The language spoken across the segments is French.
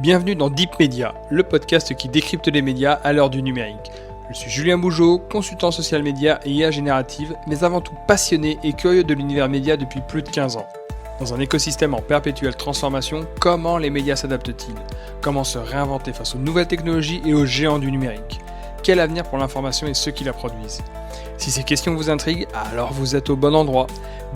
Bienvenue dans Deep Media, le podcast qui décrypte les médias à l'heure du numérique. Je suis Julien Bougeaud, consultant social média et IA générative, mais avant tout passionné et curieux de l'univers média depuis plus de 15 ans. Dans un écosystème en perpétuelle transformation, comment les médias s'adaptent-ils? Comment se réinventer face aux nouvelles technologies et aux géants du numérique? Quel avenir pour l'information et ceux qui la produisent? Si ces questions vous intriguent, alors vous êtes au bon endroit.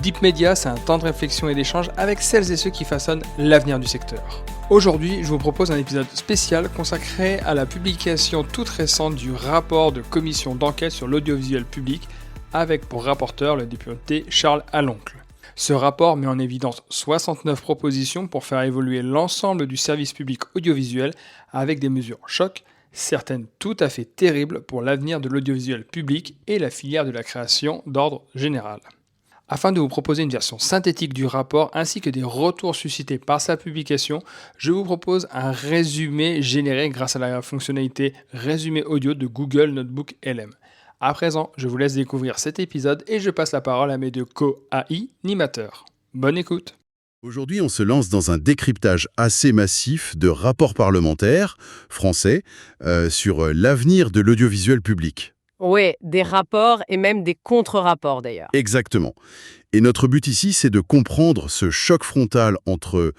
Deep Media, c'est un temps de réflexion et d'échange avec celles et ceux qui façonnent l'avenir du secteur. Aujourd'hui, je vous propose un épisode spécial consacré à la publication toute récente du rapport de commission d'enquête sur l'audiovisuel public, avec pour rapporteur le député Charles Aloncle. Ce rapport met en évidence 69 propositions pour faire évoluer l'ensemble du service public audiovisuel avec des mesures chocs, certaines tout à fait terribles pour l'avenir de l'audiovisuel public et la filière de la création d'ordre général. Afin de vous proposer une version synthétique du rapport ainsi que des retours suscités par sa publication, je vous propose un résumé généré grâce à la fonctionnalité résumé audio de Google Notebook LM. À présent, je vous laisse découvrir cet épisode et je passe la parole à mes deux co-AI-animateurs. Bonne écoute! Aujourd'hui, on se lance dans un décryptage assez massif de rapports parlementaires français sur l'avenir de l'audiovisuel public. Oui, des rapports et même des contre-rapports d'ailleurs. Exactement. Et notre but ici, c'est de comprendre ce choc frontal entre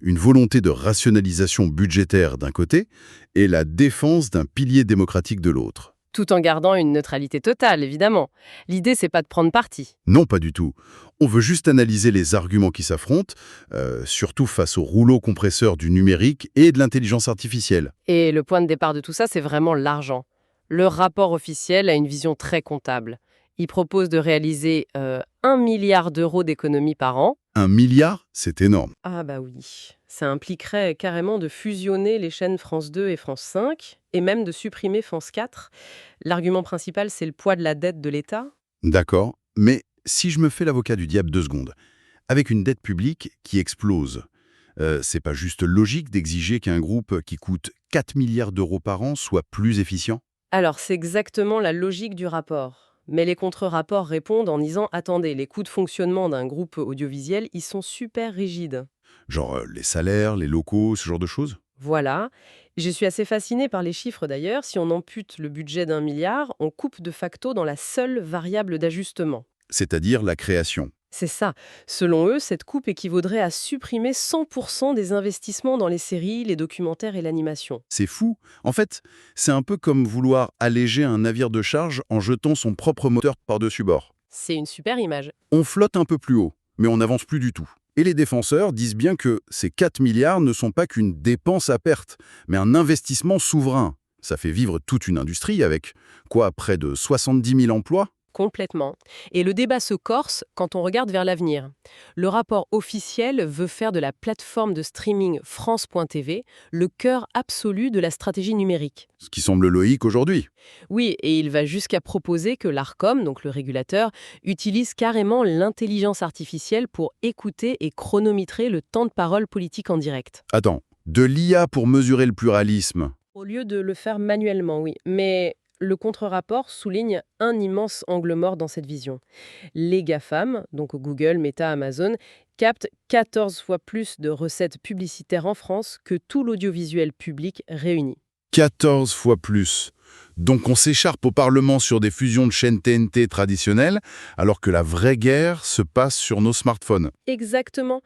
une volonté de rationalisation budgétaire d'un côté et la défense d'un pilier démocratique de l'autre. Tout en gardant une neutralité totale, évidemment. L'idée, c'est pas de prendre parti. Non, pas du tout. On veut juste analyser les arguments qui s'affrontent, surtout face au rouleau compresseur du numérique et de l'intelligence artificielle. Et le point de départ de tout ça, c'est vraiment l'argent. Le rapport officiel a une vision très comptable. Il propose de réaliser 1 milliard d'euros d'économies par an. 1 milliard, c'est énorme. Ah bah oui, ça impliquerait carrément de fusionner les chaînes France 2 et France 5, et même de supprimer France 4. L'argument principal, c'est le poids de la dette de l'État. D'accord, mais si je me fais l'avocat du diable 2 secondes, avec une dette publique qui explose, c'est pas juste logique d'exiger qu'un groupe qui coûte 4 milliards d'euros par an soit plus efficient? Alors, c'est exactement la logique du rapport. Mais les contre-rapports répondent en disant « Attendez, les coûts de fonctionnement d'un groupe audiovisuel, ils sont super rigides. » Genre les salaires, les locaux, ce genre de choses? Voilà. Je suis assez fascinée par les chiffres d'ailleurs. Si on ampute le budget d'1 milliard, on coupe de facto dans la seule variable d'ajustement. C'est-à-dire la création. C'est ça. Selon eux, cette coupe équivaudrait à supprimer 100% des investissements dans les séries, les documentaires et l'animation. C'est fou. En fait, c'est un peu comme vouloir alléger un navire de charge en jetant son propre moteur par-dessus bord. C'est une super image. On flotte un peu plus haut, mais on n'avance plus du tout. Et les défenseurs disent bien que ces 4 milliards ne sont pas qu'une dépense à perte, mais un investissement souverain. Ça fait vivre toute une industrie avec, près de 70 000 emplois? Complètement. Et le débat se corse quand on regarde vers l'avenir. Le rapport officiel veut faire de la plateforme de streaming France.tv le cœur absolu de la stratégie numérique. Ce qui semble logique aujourd'hui. Oui, et il va jusqu'à proposer que l'Arcom, donc le régulateur, utilise carrément l'intelligence artificielle pour écouter et chronométrer le temps de parole politique en direct. Attends, de l'IA pour mesurer le pluralisme? Au lieu de le faire manuellement, oui. Mais le contre-rapport souligne un immense angle mort dans cette vision. Les GAFAM, donc Google, Meta, Amazon, captent 14 fois plus de recettes publicitaires en France que tout l'audiovisuel public réuni. 14 fois plus. Donc on s'écharpe au Parlement sur des fusions de chaînes TNT traditionnelles, alors que la vraie guerre se passe sur nos smartphones. Exactement.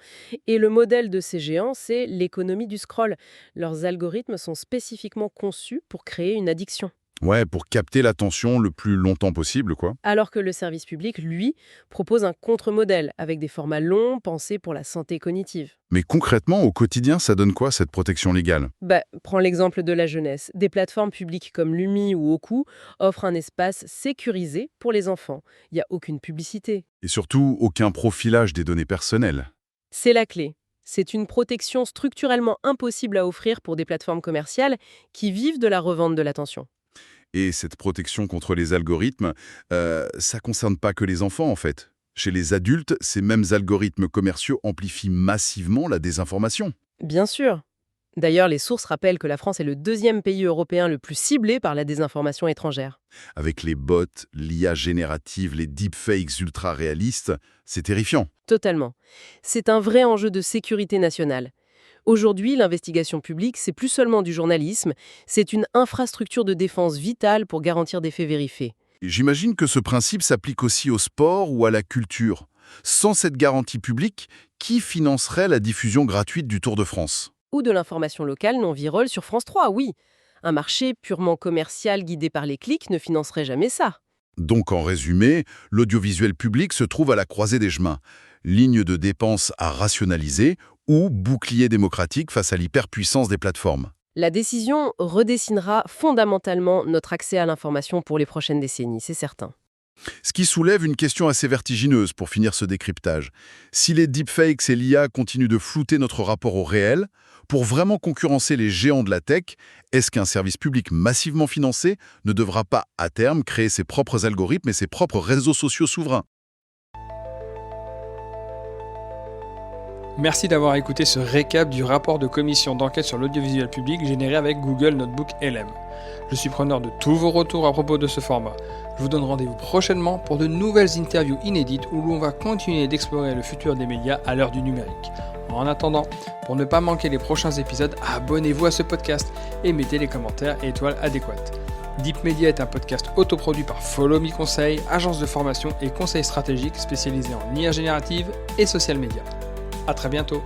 Et le modèle de ces géants, c'est l'économie du scroll. Leurs algorithmes sont spécifiquement conçus pour créer une addiction. Ouais, pour capter l'attention le plus longtemps possible, quoi. Alors que le service public, lui, propose un contre-modèle avec des formats longs pensés pour la santé cognitive. Mais concrètement, au quotidien, ça donne quoi, cette protection légale? Prends l'exemple de la jeunesse. Des plateformes publiques comme Lumi ou Oku offrent un espace sécurisé pour les enfants. Il n'y a aucune publicité. Et surtout, aucun profilage des données personnelles. C'est la clé. C'est une protection structurellement impossible à offrir pour des plateformes commerciales qui vivent de la revente de l'attention. Et cette protection contre les algorithmes, ça concerne pas que les enfants, en fait. Chez les adultes, ces mêmes algorithmes commerciaux amplifient massivement la désinformation. Bien sûr. D'ailleurs, les sources rappellent que la France est le 2e pays européen le plus ciblé par la désinformation étrangère. Avec les bots, l'IA générative, les deepfakes ultra-réalistes, c'est terrifiant. Totalement. C'est un vrai enjeu de sécurité nationale. Aujourd'hui, l'investigation publique, c'est plus seulement du journalisme, c'est une infrastructure de défense vitale pour garantir des faits vérifiés. J'imagine que ce principe s'applique aussi au sport ou à la culture. Sans cette garantie publique, qui financerait la diffusion gratuite du Tour de France ? Ou de l'information locale non virole sur France 3, oui. Un marché purement commercial guidé par les clics ne financerait jamais ça. Donc en résumé, l'audiovisuel public se trouve à la croisée des chemins. Ligne de dépenses à rationaliser ou bouclier démocratique face à l'hyperpuissance des plateformes. La décision redessinera fondamentalement notre accès à l'information pour les prochaines décennies, c'est certain. Ce qui soulève une question assez vertigineuse pour finir ce décryptage. Si les deepfakes et l'IA continuent de flouter notre rapport au réel, pour vraiment concurrencer les géants de la tech, est-ce qu'un service public massivement financé ne devra pas, à terme, créer ses propres algorithmes et ses propres réseaux sociaux souverains ? Merci d'avoir écouté ce récap du rapport de commission d'enquête sur l'audiovisuel public généré avec Google Notebook LM. Je suis preneur de tous vos retours à propos de ce format. Je vous donne rendez-vous prochainement pour de nouvelles interviews inédites où l'on va continuer d'explorer le futur des médias à l'heure du numérique. En attendant, pour ne pas manquer les prochains épisodes, abonnez-vous à ce podcast et mettez les commentaires et étoiles adéquates. Deep Media est un podcast autoproduit par Follow Me Conseil, agence de formation et conseil stratégique spécialisée en IA générative et social media. À très bientôt.